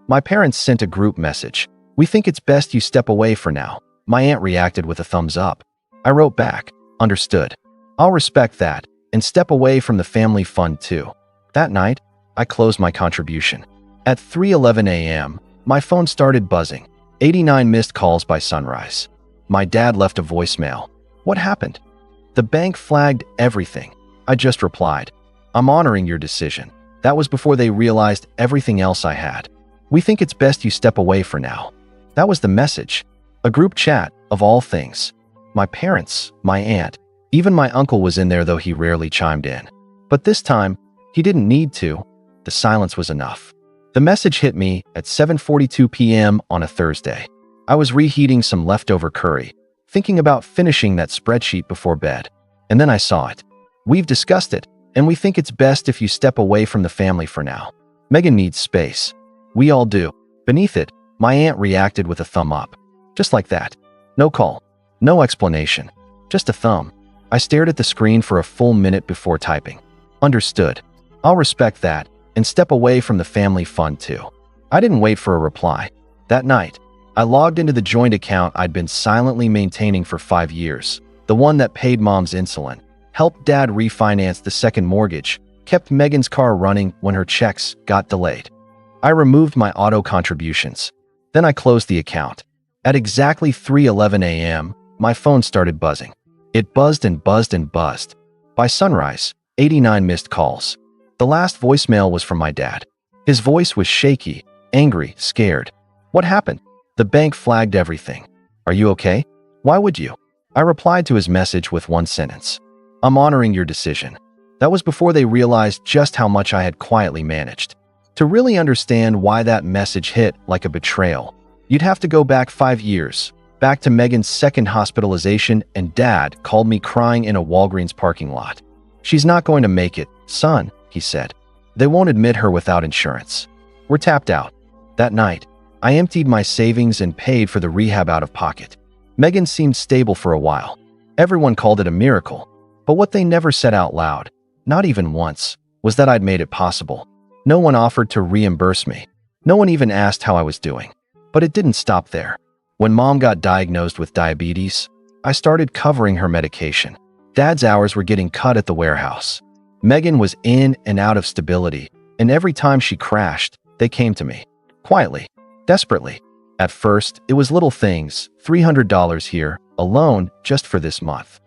My parents sent a group message. We think it's best you step away for now. My aunt reacted with a thumbs up. I wrote back, understood. I'll respect that, and step away from the family fund too. That night, I closed my contribution. At 3:11 a.m., my phone started buzzing. 89 missed calls by sunrise. My dad left a voicemail. What happened? The bank flagged everything. I just replied, I'm honoring your decision. That was before they realized everything else I had. We think it's best you step away for now. That was the message. A group chat, of all things. My parents, my aunt, even my uncle was in there, though he rarely chimed in. But this time, he didn't need to. The silence was enough. The message hit me at 7:42 p.m. on a Thursday. I was reheating some leftover curry, thinking about finishing that spreadsheet before bed. And then I saw it. We've discussed it, and we think it's best if you step away from the family for now. Megan needs space. We all do. Beneath it, my aunt reacted with a thumb up. Just like that. No call. No explanation. Just a thumb. I stared at the screen for a full minute before typing. Understood. I'll respect that, and step away from the family fund too. I didn't wait for a reply. That night, I logged into the joint account I'd been silently maintaining for 5 years. The one that paid mom's insulin, helped dad refinance the second mortgage, kept Megan's car running when her checks got delayed. I removed my auto contributions. Then I closed the account. At exactly 3:11 a.m., my phone started buzzing. It buzzed and buzzed and buzzed. By sunrise, 89 missed calls. The last voicemail was from my dad. His voice was shaky, angry, scared. What happened? The bank flagged everything. Are you okay? Why would you? I replied to his message with one sentence. I'm honoring your decision. That was before they realized just how much I had quietly managed. To really understand why that message hit like a betrayal, you'd have to go back 5 years, back to Megan's second hospitalization, and Dad called me crying in a Walgreens parking lot. She's not going to make it, son, he said. They won't admit her without insurance. We're tapped out. That night, I emptied my savings and paid for the rehab out of pocket. Megan seemed stable for a while. Everyone called it a miracle. But what they never said out loud, not even once, was that I'd made it possible. No one offered to reimburse me. No one even asked how I was doing. But it didn't stop there. When Mom got diagnosed with diabetes, I started covering her medication. Dad's hours were getting cut at the warehouse. Megan was in and out of stability, and every time she crashed, they came to me. Quietly, desperately. At first, it was little things, $300 here, a loan just for this month.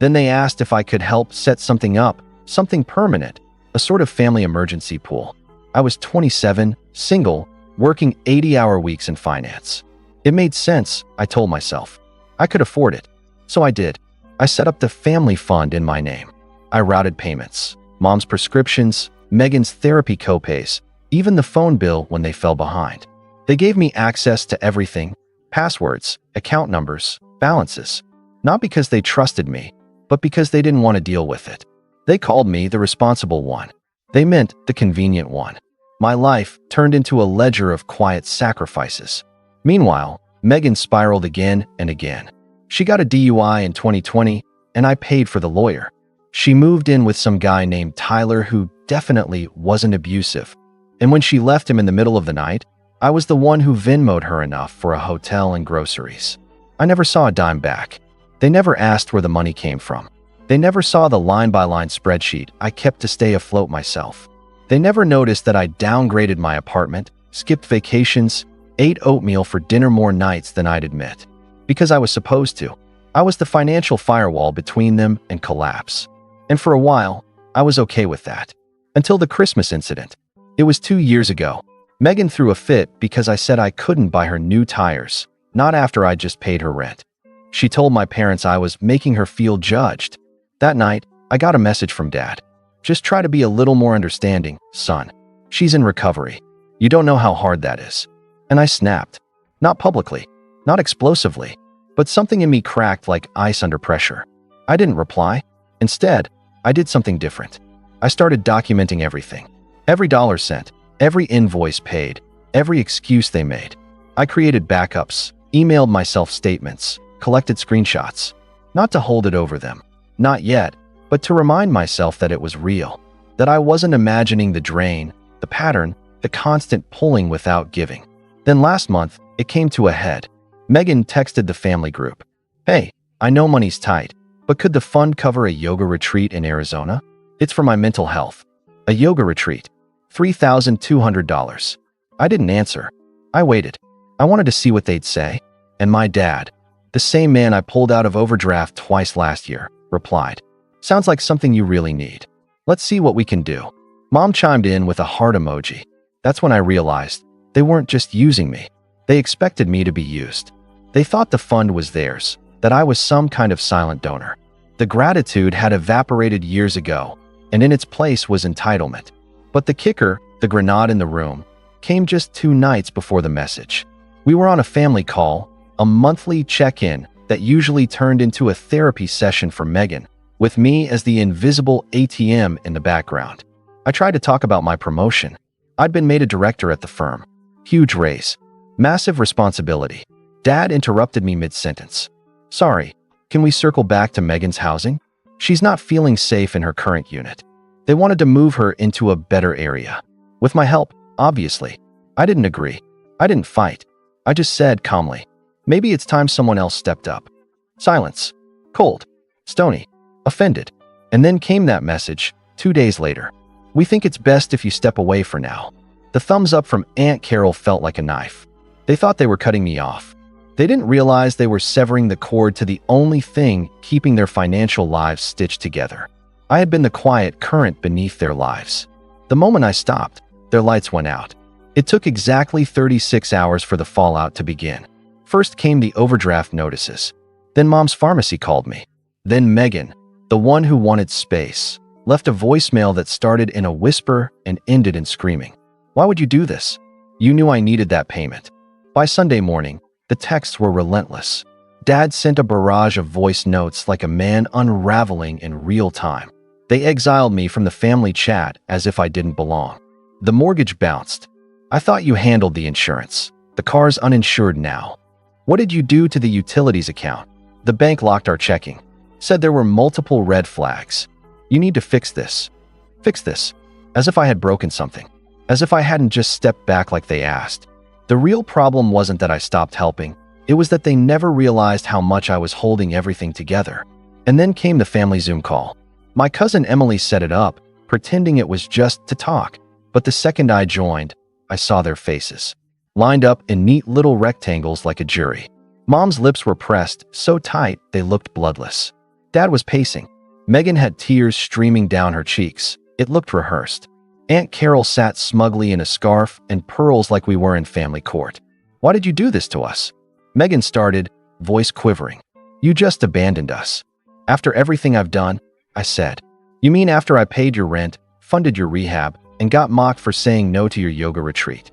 Then they asked if I could help set something up, something permanent, a sort of family emergency pool. I was 27, single, working 80-hour weeks in finance. It made sense, I told myself. I could afford it. So I did. I set up the family fund in my name. I routed payments, Mom's prescriptions, Megan's therapy copays, even the phone bill when they fell behind. They gave me access to everything, passwords, account numbers, balances. Not because they trusted me, but because they didn't want to deal with it. They called me the responsible one. They meant the convenient one. My life turned into a ledger of quiet sacrifices. Meanwhile, Megan spiraled again and again. She got a DUI in 2020, and I paid for the lawyer. She moved in with some guy named Tyler who definitely wasn't abusive. And when she left him in the middle of the night, I was the one who Venmo'd her enough for a hotel and groceries. I never saw a dime back. They never asked where the money came from. They never saw the line-by-line spreadsheet I kept to stay afloat myself. They never noticed that I downgraded my apartment, skipped vacations, ate oatmeal for dinner more nights than I'd admit. Because I was supposed to. I was the financial firewall between them and collapse. And for a while, I was okay with that. Until the Christmas incident. It was 2 years ago. Megan threw a fit because I said I couldn't buy her new tires, not after I just paid her rent. She told my parents I was making her feel judged. That night, I got a message from Dad. Just try to be a little more understanding, son. She's in recovery. You don't know how hard that is. And I snapped. Not publicly, not explosively, but something in me cracked like ice under pressure. I didn't reply. Instead, I did something different. I started documenting everything. Every dollar sent, every invoice paid, every excuse they made. I created backups, emailed myself statements, collected screenshots. Not to hold it over them. Not yet, but to remind myself that it was real. That I wasn't imagining the drain, the pattern, the constant pulling without giving. Then last month, it came to a head. Megan texted the family group. "Hey, I know money's tight, but could the fund cover a yoga retreat in Arizona? It's for my mental health." A yoga retreat. $3,200. I didn't answer. I waited. I wanted to see what they'd say. And my dad, the same man I pulled out of overdraft twice last year, replied, "Sounds like something you really need. Let's see what we can do." Mom chimed in with a heart emoji. That's when I realized they weren't just using me. They expected me to be used. They thought the fund was theirs, that I was some kind of silent donor. The gratitude had evaporated years ago, and in its place was entitlement. But the kicker, the grenade in the room, came just 2 nights before the message. We were on a family call, a monthly check-in that usually turned into a therapy session for Megan, with me as the invisible ATM in the background. I tried to talk about my promotion. I'd been made a director at the firm. Huge raise. Massive responsibility. Dad interrupted me mid-sentence. "Sorry, can we circle back to Megan's housing? She's not feeling safe in her current unit. They wanted to move her into a better area. With my help, obviously." I didn't agree. I didn't fight. I just said calmly, "Maybe it's time someone else stepped up." Silence. Cold. Stony. Offended. And then came that message, 2 days later. "We think it's best if you step away for now." The thumbs up from Aunt Carol felt like a knife. They thought they were cutting me off. They didn't realize they were severing the cord to the only thing keeping their financial lives stitched together. I had been the quiet current beneath their lives. The moment I stopped, their lights went out. It took exactly 36 hours for the fallout to begin. First came the overdraft notices. Then Mom's pharmacy called me. Then Megan, the one who wanted space, left a voicemail that started in a whisper and ended in screaming. "Why would you do this? You knew I needed that payment." By Sunday morning, the texts were relentless. Dad sent a barrage of voice notes like a man unraveling in real time. They exiled me from the family chat as if I didn't belong. The mortgage bounced. "I thought you handled the insurance. The car's uninsured now." "What did you do to the utilities account?" "The bank locked our checking. Said there were multiple red flags. You need to fix this." Fix this. As if I had broken something. As if I hadn't just stepped back like they asked. The real problem wasn't that I stopped helping. It was that they never realized how much I was holding everything together. And then came the family Zoom call. My cousin Emily set it up, pretending it was just to talk. But the second I joined, I saw their faces. Lined up in neat little rectangles like a jury. Mom's lips were pressed so tight they looked bloodless. Dad was pacing. Megan had tears streaming down her cheeks. It looked rehearsed. Aunt Carol sat smugly in a scarf and pearls like we were in family court. "Why did you do this to us?" Megan started, voice quivering. "You just abandoned us." "After everything I've done," I said. "You mean after I paid your rent, funded your rehab, and got mocked for saying no to your yoga retreat?"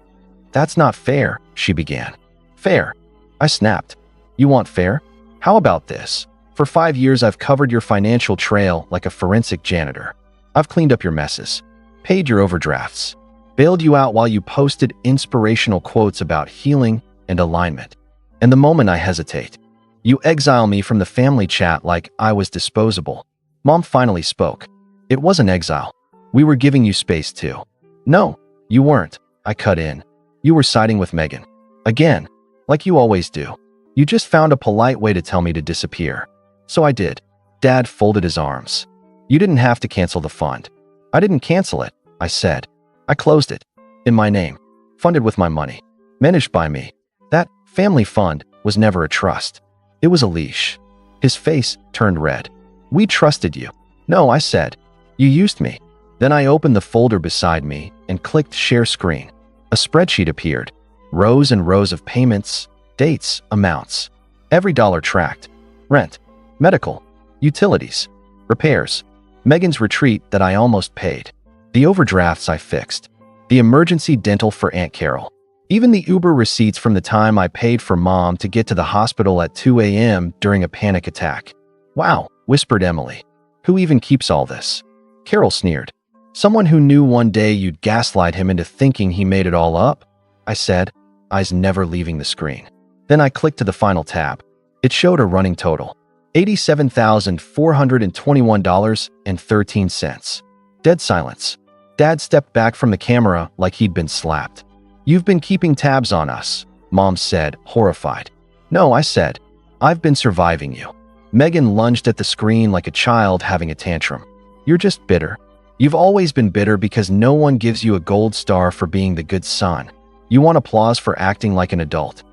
"That's not fair," she began. "Fair?" I snapped. "You want fair? How about this? For 5 years I've covered your financial trail like a forensic janitor. I've cleaned up your messes, paid your overdrafts, bailed you out while you posted inspirational quotes about healing and alignment. And the moment I hesitate, you exile me from the family chat like I was disposable." Mom finally spoke. "It wasn't exile. We were giving you space too." "No, you weren't," I cut in. "You were siding with Megan. Again, like you always do. You just found a polite way to tell me to disappear. So I did." Dad folded his arms. "You didn't have to cancel the fund." "I didn't cancel it," I said. "I closed it. In my name. Funded with my money. Managed by me. That family fund was never a trust. It was a leash." His face turned red. "We trusted you." "No," I said. "You used me." Then I opened the folder beside me and clicked share screen. A spreadsheet appeared. Rows and rows of payments, dates, amounts. Every dollar tracked. Rent, medical, utilities, repairs, Megan's retreat that I almost paid, the overdrafts I fixed, the emergency dental for Aunt Carol, even the Uber receipts from the time I paid for Mom to get to the hospital at 2 a.m. during a panic attack. "Wow," whispered Emily. "Who even keeps all this?" Carol sneered. "Someone who knew one day you'd gaslight him into thinking he made it all up," I said, eyes never leaving the screen. Then I clicked to the final tab. It showed a running total. $87,421.13. Dead silence. Dad stepped back from the camera like he'd been slapped. "You've been keeping tabs on us," Mom said, horrified. "No," I said. "I've been surviving you." Megan lunged at the screen like a child having a tantrum. "You're just bitter. You've always been bitter because no one gives you a gold star for being the good son. You want applause for acting like an adult."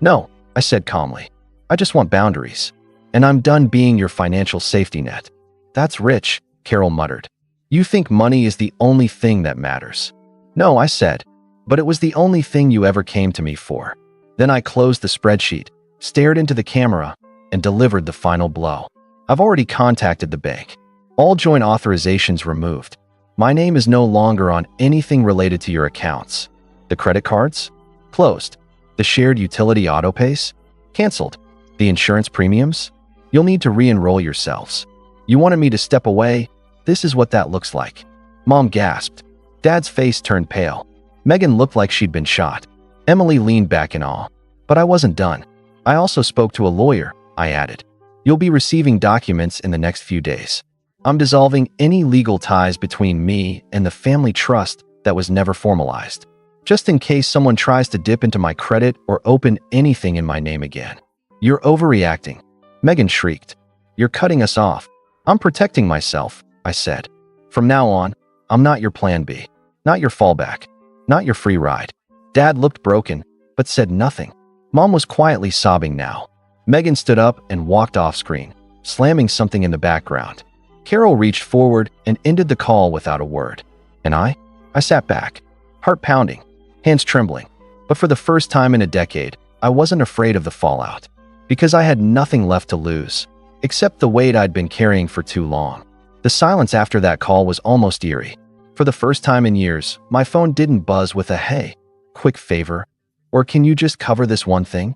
"No," I said calmly. "I just want boundaries. And I'm done being your financial safety net." "That's rich," Carol muttered. "You think money is the only thing that matters." "No," I said, "but it was the only thing you ever came to me for." Then I closed the spreadsheet, stared into the camera, and delivered the final blow. "I've already contacted the bank. All joint authorizations removed. My name is no longer on anything related to your accounts. The credit cards? Closed. The shared utility autopays? Canceled. The insurance premiums? You'll need to re-enroll yourselves. You wanted me to step away? This is what that looks like." Mom gasped. Dad's face turned pale. Megan looked like she'd been shot. Emily leaned back in awe. "But I wasn't done. I also spoke to a lawyer," I added. "You'll be receiving documents in the next few days. I'm dissolving any legal ties between me and the family trust that was never formalized, just in case someone tries to dip into my credit or open anything in my name again." "You're overreacting," Megan shrieked. "You're cutting us off." "I'm protecting myself," I said. "From now on, I'm not your plan B, not your fallback, not your free ride." Dad looked broken, but said nothing. Mom was quietly sobbing now. Megan stood up and walked off screen, slamming something in the background. Carol reached forward and ended the call without a word. And I sat back, heart pounding, hands trembling. But for the first time in a decade, I wasn't afraid of the fallout, because I had nothing left to lose, except the weight I'd been carrying for too long. The silence after that call was almost eerie. For the first time in years, my phone didn't buzz with a "Hey, quick favor," or "Can you just cover this one thing?"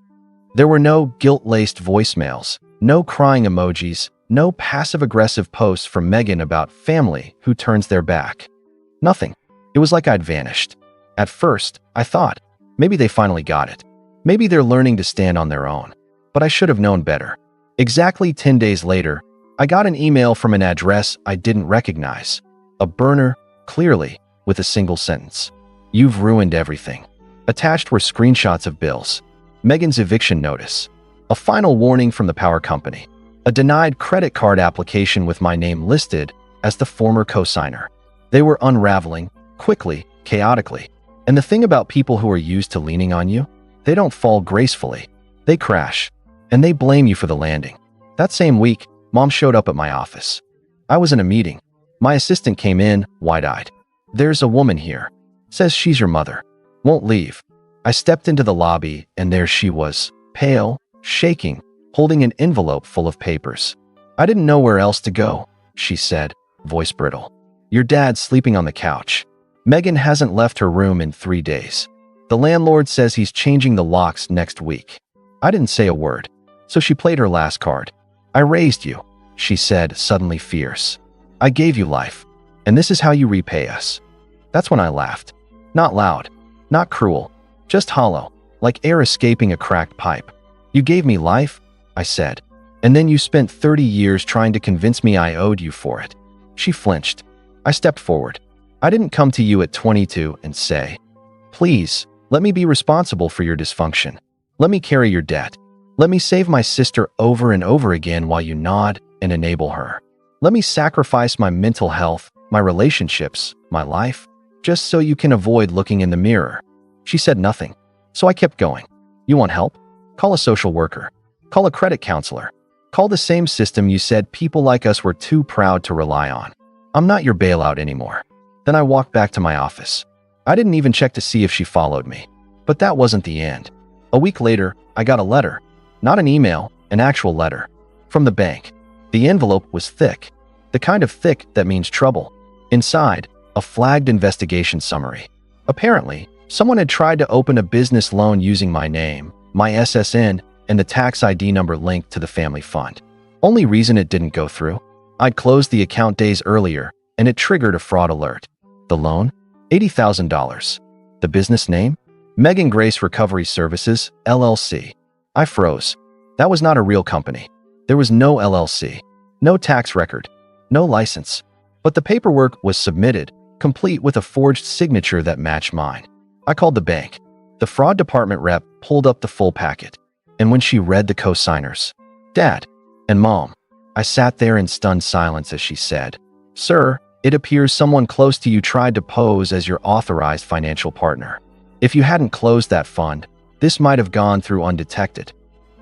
There were no guilt-laced voicemails, no crying emojis, no passive-aggressive posts from Megan about family who turns their back. Nothing. It was like I'd vanished. At first, I thought, maybe they finally got it. Maybe they're learning to stand on their own. But I should have known better. Exactly 10 days later, I got an email from an address I didn't recognize. A burner, clearly, with a single sentence. "You've ruined everything." Attached were screenshots of bills, Megan's eviction notice, a final warning from the power company, a denied credit card application with my name listed as the former co-signer. They were unraveling, quickly, chaotically. And the thing about people who are used to leaning on you, they don't fall gracefully. They crash, and they blame you for the landing. That same week, Mom showed up at my office. I was in a meeting. My assistant came in, wide-eyed. "There's a woman here. Says she's your mother. Won't leave." I stepped into the lobby, and there she was, pale, shaking, holding an envelope full of papers. "I didn't know where else to go," she said, voice brittle. "Your dad's sleeping on the couch. Megan hasn't left her room in 3 days. The landlord says he's changing the locks next week." I didn't say a word, so she played her last card. "I raised you," she said, suddenly fierce. "I gave you life, and this is how you repay us." That's when I laughed. Not loud, not cruel, just hollow, like air escaping a cracked pipe. "You gave me life," I said, "and then you spent 30 years trying to convince me I owed you for it." She flinched. I stepped forward. "I didn't come to you at 22 and say, 'Please, let me be responsible for your dysfunction. Let me carry your debt. Let me save my sister over and over again while you nod and enable her. Let me sacrifice my mental health, my relationships, my life, just so you can avoid looking in the mirror.'" She said nothing, so I kept going. "You want help? Call a social worker. Call a credit counselor. Call the same system you said people like us were too proud to rely on. I'm not your bailout anymore." Then I walked back to my office. I didn't even check to see if she followed me. But that wasn't the end. A week later, I got a letter. Not an email, an actual letter. From the bank. The envelope was thick. The kind of thick that means trouble. Inside, a flagged investigation summary. Apparently, someone had tried to open a business loan using my name, my SSN, and the tax ID number linked to the family fund. Only reason it didn't go through? I'd closed the account days earlier, and it triggered a fraud alert. The loan? $80,000. The business name? Megan Grace Recovery Services, LLC. I froze. That was not a real company. There was no LLC, no tax record, no license. But the paperwork was submitted, complete with a forged signature that matched mine. I called the bank. The fraud department rep pulled up the full packet, and when she read the co-signers, Dad and Mom, I sat there in stunned silence as she said, "Sir, it appears someone close to you tried to pose as your authorized financial partner. If you hadn't closed that fund, this might have gone through undetected.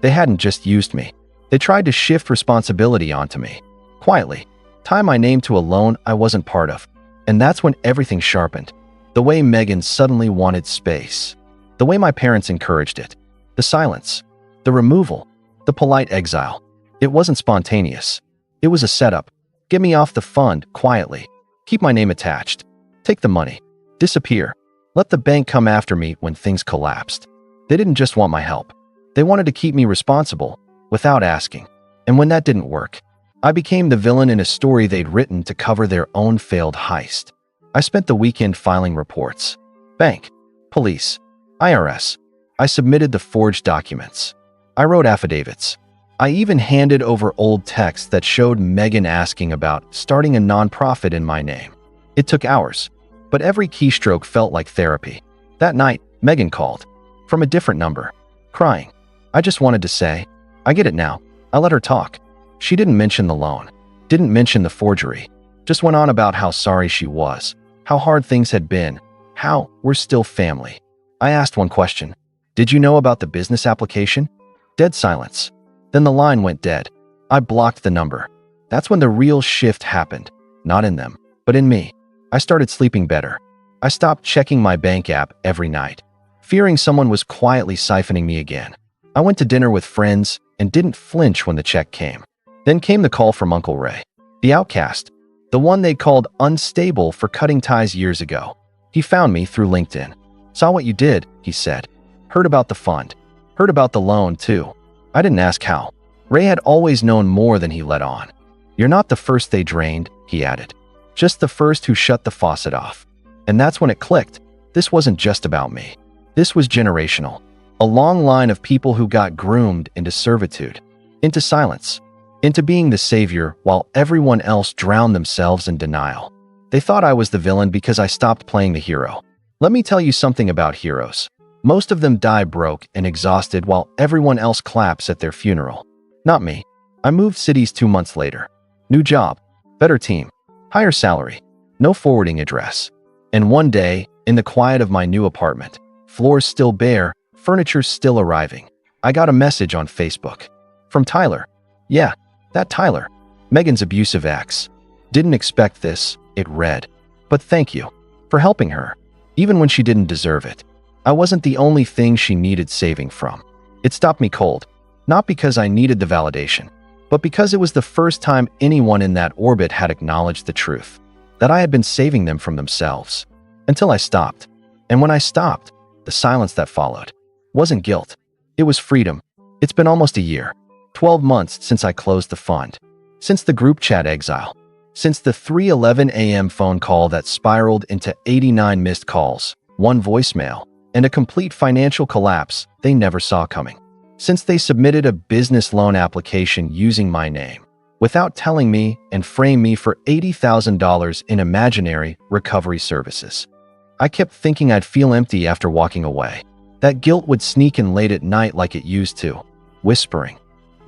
They hadn't just used me. They tried to shift responsibility onto me. Quietly, tie my name to a loan I wasn't part of. And that's when everything sharpened. The way Megan suddenly wanted space. The way my parents encouraged it. The silence. The removal. The polite exile. It wasn't spontaneous. It was a setup. Get me off the fund quietly. Keep my name attached. Take the money. Disappear. Let the bank come after me when things collapsed. They didn't just want my help. They wanted to keep me responsible, without asking. And when that didn't work, I became the villain in a story they'd written to cover their own failed heist. I spent the weekend filing reports. Bank, police, IRS. I submitted the forged documents. I wrote affidavits. I even handed over old texts that showed Megan asking about starting a nonprofit in my name. It took hours, but every keystroke felt like therapy. That night, Megan called, from a different number, crying. I just wanted to say, I get it now. I let her talk. She didn't mention the loan, didn't mention the forgery, just went on about how sorry she was, how hard things had been, how we're still family. I asked one question. Did you know about the business application? Dead silence. Then the line went dead. I blocked the number. That's when the real shift happened, not in them, but in me. I started sleeping better. I stopped checking my bank app every night, fearing someone was quietly siphoning me again. I went to dinner with friends and didn't flinch when the check came. Then came the call from Uncle Ray, the outcast, the one they called unstable for cutting ties years ago. He found me through LinkedIn. Saw what you did, he said. Heard about the fund. Heard about the loan, too. I didn't ask how. Ray had always known more than he let on. You're not the first they drained, he added. Just the first who shut the faucet off. And that's when it clicked. This wasn't just about me. This was generational. A long line of people who got groomed into servitude, into silence, into being the savior while everyone else drowned themselves in denial. They thought I was the villain because I stopped playing the hero. Let me tell you something about heroes. Most of them die broke and exhausted while everyone else claps at their funeral. Not me. I moved cities 2 months later. New job, better team, higher salary, no forwarding address. And one day, in the quiet of my new apartment, floors still bare, furniture still arriving, I got a message on Facebook. From Tyler. Yeah, that Tyler. Megan's abusive ex. Didn't expect this, it read. But thank you for helping her, even when she didn't deserve it. I wasn't the only thing she needed saving from. It stopped me cold, not because I needed the validation, but because it was the first time anyone in that orbit had acknowledged the truth, that I had been saving them from themselves. Until I stopped. And when I stopped, the silence that followed wasn't guilt. It was freedom. It's been almost a year, 12 months since I closed the fund, since the group chat exile, since the 3:11 a.m. phone call that spiraled into 89 missed calls, 1 voicemail, and a complete financial collapse they never saw coming. Since they submitted a business loan application using my name, without telling me and framed me for $80,000 in imaginary recovery services. I kept thinking I'd feel empty after walking away. That guilt would sneak in late at night like it used to, whispering,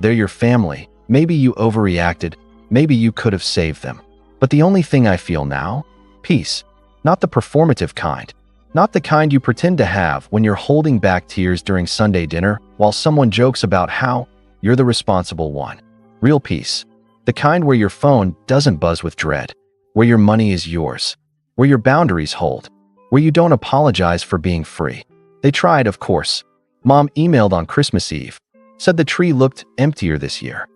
"They're your family. Maybe you overreacted. Maybe you could have saved them." But the only thing I feel now? Peace. Not the performative kind. Not the kind you pretend to have when you're holding back tears during Sunday dinner while someone jokes about how you're the responsible one. Real peace. The kind where your phone doesn't buzz with dread. Where your money is yours. Where your boundaries hold. Where you don't apologize for being free. They tried, of course. Mom emailed on Christmas Eve. Said the tree looked emptier this year.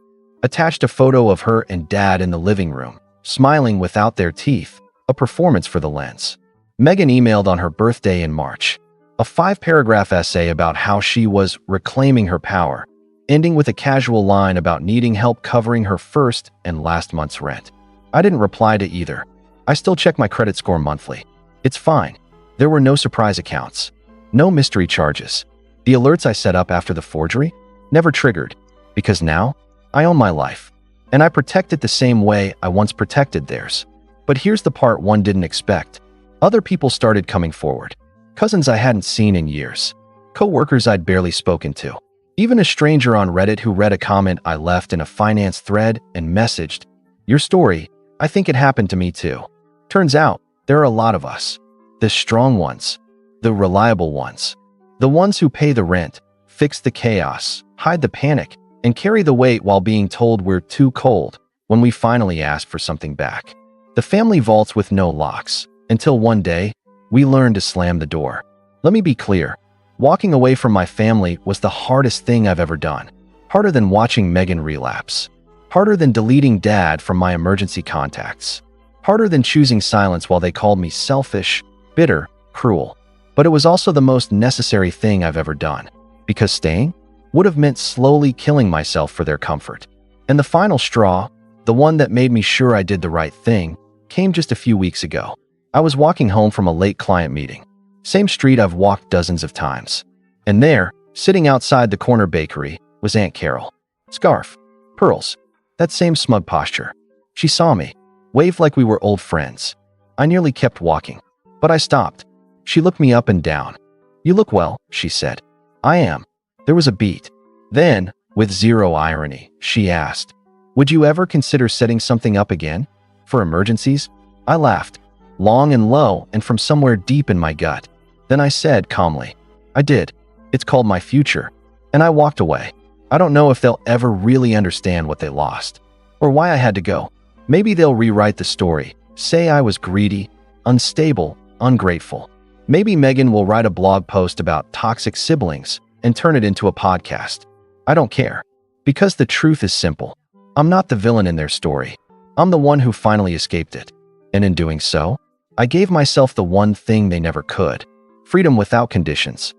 Attached a photo of her and Dad in the living room, smiling without their teeth, a performance for the lens. Megan emailed on her birthday in March. A 5-paragraph essay about how she was reclaiming her power, ending with a casual line about needing help covering her first and last month's rent. I didn't reply to either. I still check my credit score monthly. It's fine. There were no surprise accounts. No mystery charges. The alerts I set up after the forgery never triggered, because now I own my life, and I protect it the same way I once protected theirs. But here's the part one didn't expect. Other people started coming forward. Cousins I hadn't seen in years. Co-workers I'd barely spoken to. Even a stranger on Reddit who read a comment I left in a finance thread and messaged, "Your story, I think it happened to me too." Turns out, there are a lot of us. The strong ones. The reliable ones. The ones who pay the rent, fix the chaos, hide the panic, and carry the weight while being told we're too cold when we finally ask for something back. The family vaults with no locks, until one day, we learned to slam the door. Let me be clear. Walking away from my family was the hardest thing I've ever done. Harder than watching Megan relapse. Harder than deleting dad from my emergency contacts. Harder than choosing silence while they called me selfish, bitter, cruel. But it was also the most necessary thing I've ever done. Because staying would have meant slowly killing myself for their comfort. And the final straw, the one that made me sure I did the right thing, came just a few weeks ago. I was walking home from a late client meeting. Same street I've walked dozens of times. And there, sitting outside the corner bakery, was Aunt Carol. Scarf. Pearls. That same smug posture. She saw me, waved like we were old friends. I nearly kept walking, but I stopped. She looked me up and down. "You look well," she said. "I am." There was a beat. Then, with zero irony, she asked, "Would you ever consider setting something up again? For emergencies?" I laughed, long and low and from somewhere deep in my gut. Then I said calmly, "I did. It's called my future." And I walked away. I don't know if they'll ever really understand what they lost, or why I had to go. Maybe they'll rewrite the story, say I was greedy, unstable, ungrateful. Maybe Megan will write a blog post about toxic siblings and turn it into a podcast. I don't care. Because the truth is simple. I'm not the villain in their story. I'm the one who finally escaped it. And in doing so, I gave myself the one thing they never could: freedom without conditions.